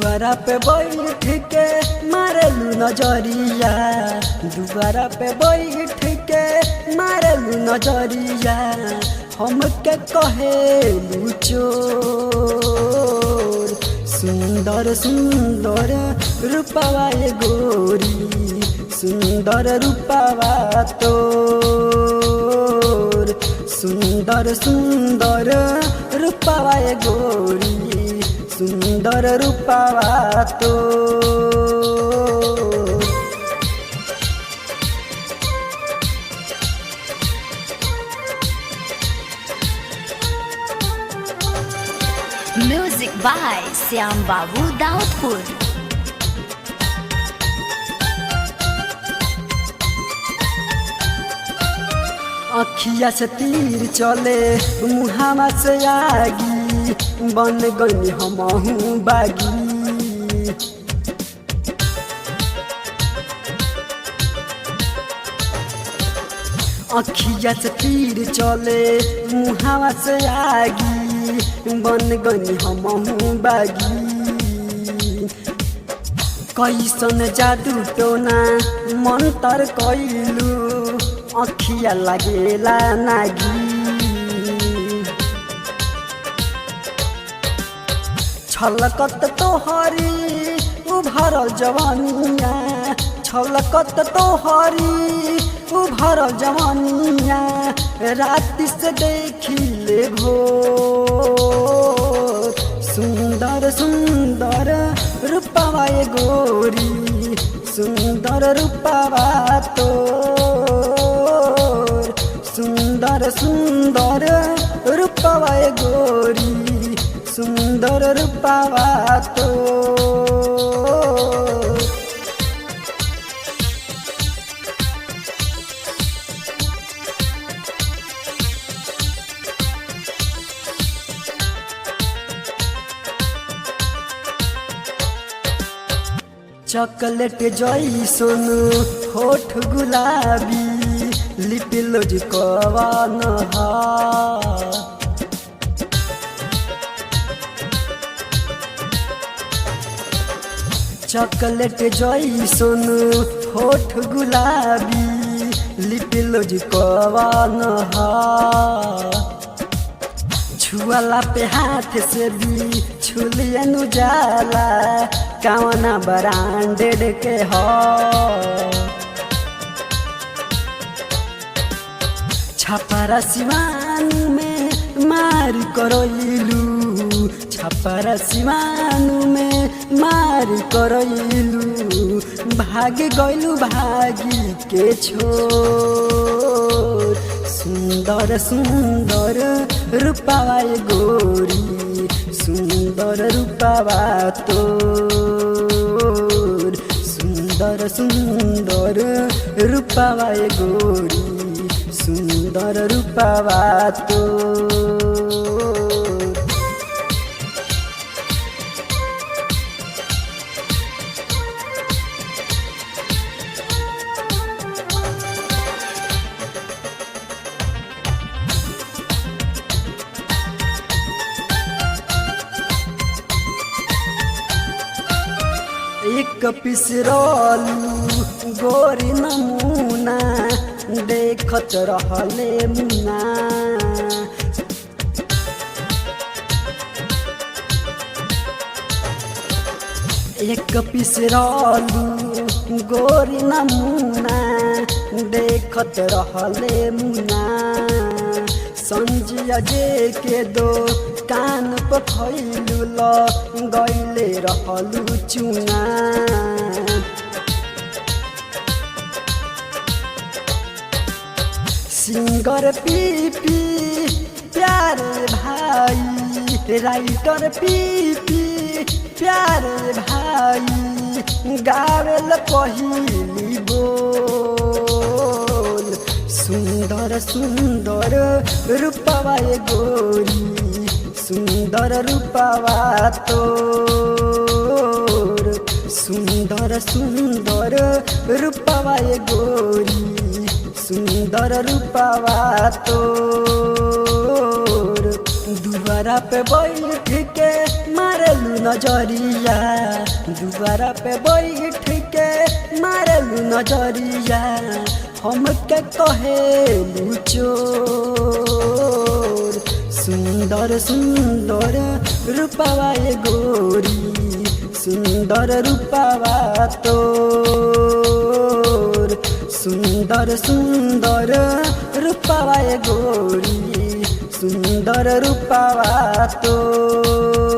दुबारा पे बैठ के मारलू नजरिया, दुबारा पे बैठ के मारलू नजरिया, हमके कहेलू चोर। सुंदर सुंदर रूपवा ये गोरी, सुंदर रूपवा तोर। सुंदर सुंदर रूपवा ये गोरी, सुंदर रूपवा तोर। म्यूजिक बाय श्याम बाबू दाऊदपुर। अखिया से तीर चले मुहामा से आगी, बन गई हमहू बागी। अखिया से तीर चले मुहामा से आगी, बन गई हमहू बागी। कैसन जादू टोना मंतर कैलू, अखिया लागेला नागी। छलकत तोहरी उभरल जवानिया, छलकत तोहरी उभरल जवानिया, रात से देखिले भोर। सुंदर सुंदर रूपवा ये गोरी, सुंदर रूपवा तोर। सुंदर सुंदर रूपवा ये गोरी, सुंदर रूपवा तोर। चॉकलेट जैसन होठ गुलाबी, लिपिलो जी कवन हा। चॉकलेट जैसन होठ गुलाबी, लिपिलो जी कवन हा। छुआला पे हाथ से भी छुलियनु जाला, कावना ब्रांडेड के हो। छपरा सिवान में मार करैलू, छपरा सिवान में मार करैलू, भाग गइलू भागी के छोर। सुंदर सुंदर रूपवा ये गोरी, सुंदर रूपवा तोर। सुंदर सुंदर रूपवा ये गोरी, सुंदर रूपवा तोर। एक पिसरलू गोरी नमूना, देखत रहले मुना। एक पिसरलू गोरी नमूना, देखत रहले मुना। संजिया जे के दो कान पर खैलू, गईले रहलू चुना। सिंगर पीपी प्यारे भाई, राइटर पीपी प्यारे भाई, गावेल पहिली बोल। सुंदर सुंदर रूपवा ये गोरी, सुंदर रूपवा तोर। सुंदर सुंदर रूपवा ये गोरी, सुंदर रूपवा तोर। दुबारा पे बैठ के मारे मारेलू नजरिया दुआरा पे बैठ के मारेलू नजरिया हमके कहेलू चोर सुंदर सुंदर रूपवा ये गोरी सुंदर रूपवा तोर सुंदर सुंदर रूपवा ये गोरी सुंदर रूपवा तोर